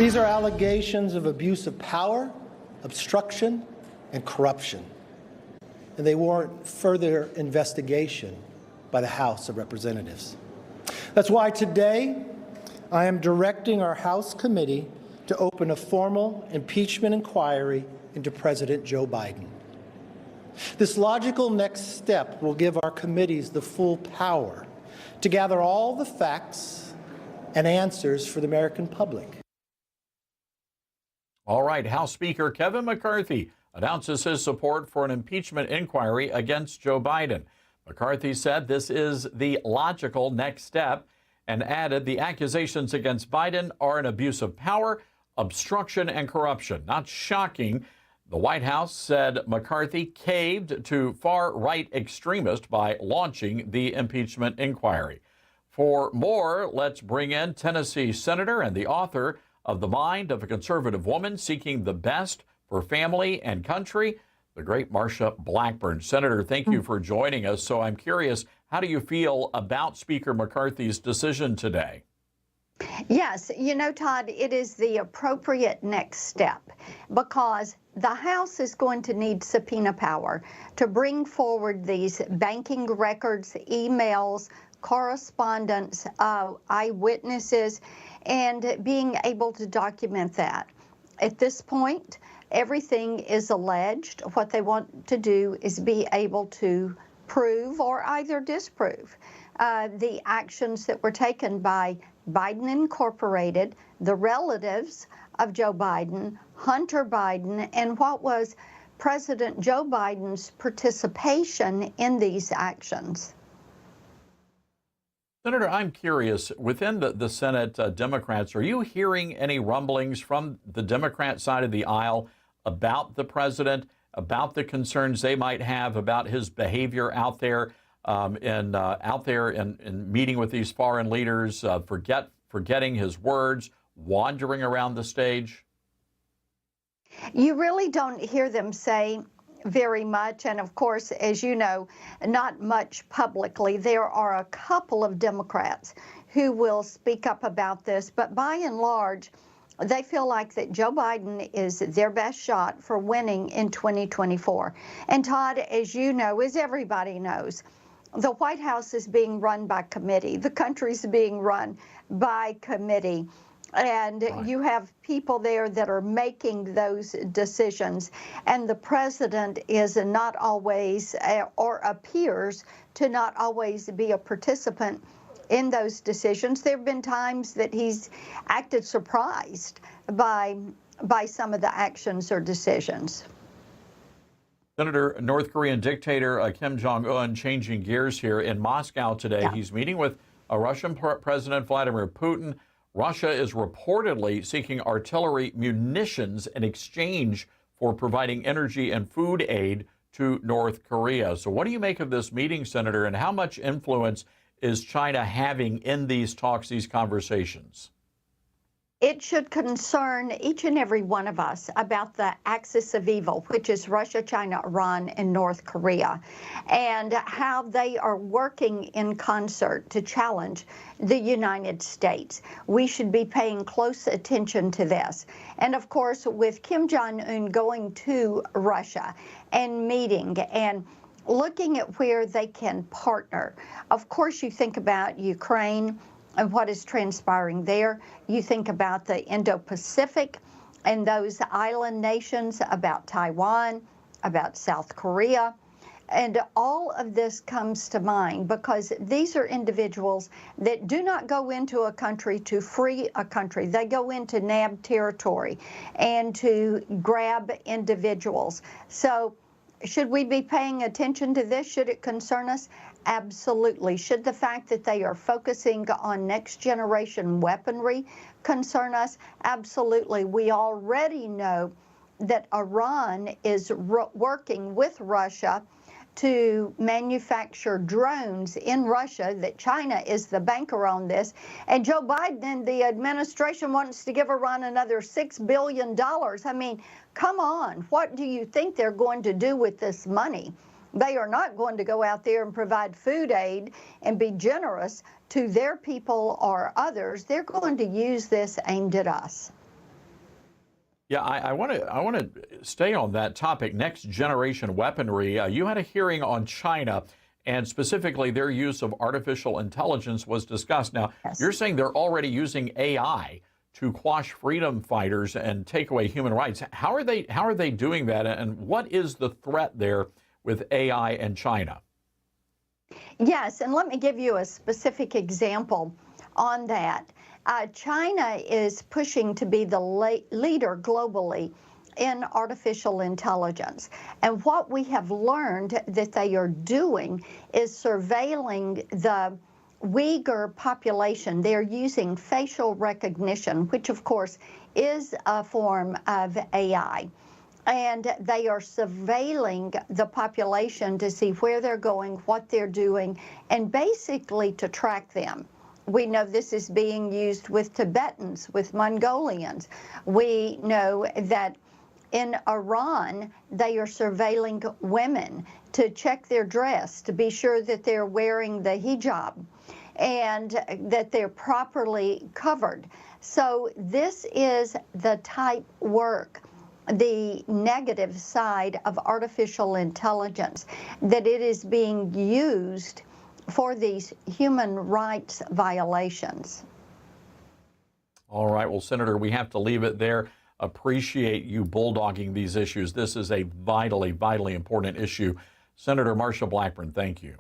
These are allegations of abuse of power, obstruction, and corruption, and they warrant further investigation by the House of Representatives. That's why today I am directing our House committee to open a formal impeachment inquiry into President Joe Biden. This logical next step will give our committees the full power to gather all the facts and answers for the American public. All right, House Speaker Kevin McCarthy announces his support for an impeachment inquiry against Joe Biden. McCarthy said this is the logical next step and added the accusations against Biden are an abuse of power, obstruction, and corruption. Not shocking. The White House said McCarthy caved to far-right extremists by launching the impeachment inquiry. For more, let's bring in Tennessee Senator and the author of The Mind of a Conservative Woman Seeking the Best for Family and Country, the great Marsha Blackburn. Senator, thank you for joining us. So I'm curious, how do you feel about Speaker McCarthy's decision today? Yes, you know, Todd, it is the appropriate next step because the House is going to need subpoena power to bring forward these banking records, emails, correspondence, eyewitnesses, and being able to document that. At this point, everything is alleged. What they want to do is be able to prove or either disprove the actions that were taken by Biden Incorporated, the relatives of Joe Biden, Hunter Biden, and what was President Joe Biden's participation in these actions. Senator, I'm curious, within the Senate Democrats, are you hearing any rumblings from the Democrat side of the aisle about the president, about the concerns they might have about his behavior out there in meeting with these foreign leaders, forgetting his words, wandering around the stage? You really don't hear them say very much, and of course, as you know, not much publicly. There are a couple of Democrats who will speak up about this, but by and large, they feel like that Joe Biden is their best shot for winning in 2024. And Todd, as you know, as everybody knows, the White House is being run by committee. The country's being run by committee. And right. You have people there that are making those decisions. And the president is not always, or appears to not always be a participant in those decisions. There have been times that he's acted surprised by some of the actions or decisions. Senator, North Korean dictator Kim Jong-un changing gears here in Moscow today. Yeah. He's meeting with Russian President Vladimir Putin. Russia is reportedly seeking artillery munitions in exchange for providing energy and food aid to North Korea. So what do you make of this meeting, Senator, and how much influence is China having in these talks, these conversations? It should concern each and every one of us about the axis of evil, which is Russia, China, Iran, and North Korea, and how they are working in concert to challenge the United States. We should be paying close attention to this. And of course, with Kim Jong-un going to Russia and meeting and looking at where they can partner, of course, you think about Ukraine and what is transpiring there. You think about the Indo-Pacific and those island nations, about Taiwan, about South Korea. And all of this comes to mind because these are individuals that do not go into a country to free a country. They go in to nab territory and to grab individuals. So should we be paying attention to this? Should it concern us? Absolutely. Should the fact that they are focusing on next generation weaponry concern us? Absolutely. We already know that Iran is working with Russia to manufacture drones in Russia, that China is the banker on this. And Joe Biden and the administration wants to give Iran another $6 billion. I mean, come on. What do you think they're going to do with this money? They are not going to go out there and provide food aid and be generous to their people or others. They're going to use this aimed at us. Yeah, I want to stay on that topic, next generation weaponry. You had a hearing on China, and specifically their use of artificial intelligence was discussed. Now, Yes. you're saying they're already using AI to quash freedom fighters and take away human rights. How are they doing that, and what is the threat there with AI and China? Yes, and let me give you a specific example on that. China is pushing to be the leader globally in artificial intelligence. And what we have learned that they are doing is surveilling the Uyghur population. They're using facial recognition, which of course is a form of AI. And they are surveilling the population to see where they're going, what they're doing, and basically to track them. We know this is being used with Tibetans, with Mongolians. We know that in Iran, they are surveilling women to check their dress, to be sure that they're wearing the hijab and that they're properly covered. So this is the type work, the negative side of artificial intelligence, that it is being used for these human rights violations. All right. Well, Senator, we have to leave it there. Appreciate you bulldogging these issues. This is a vitally, vitally important issue. Senator Marsha Blackburn, thank you.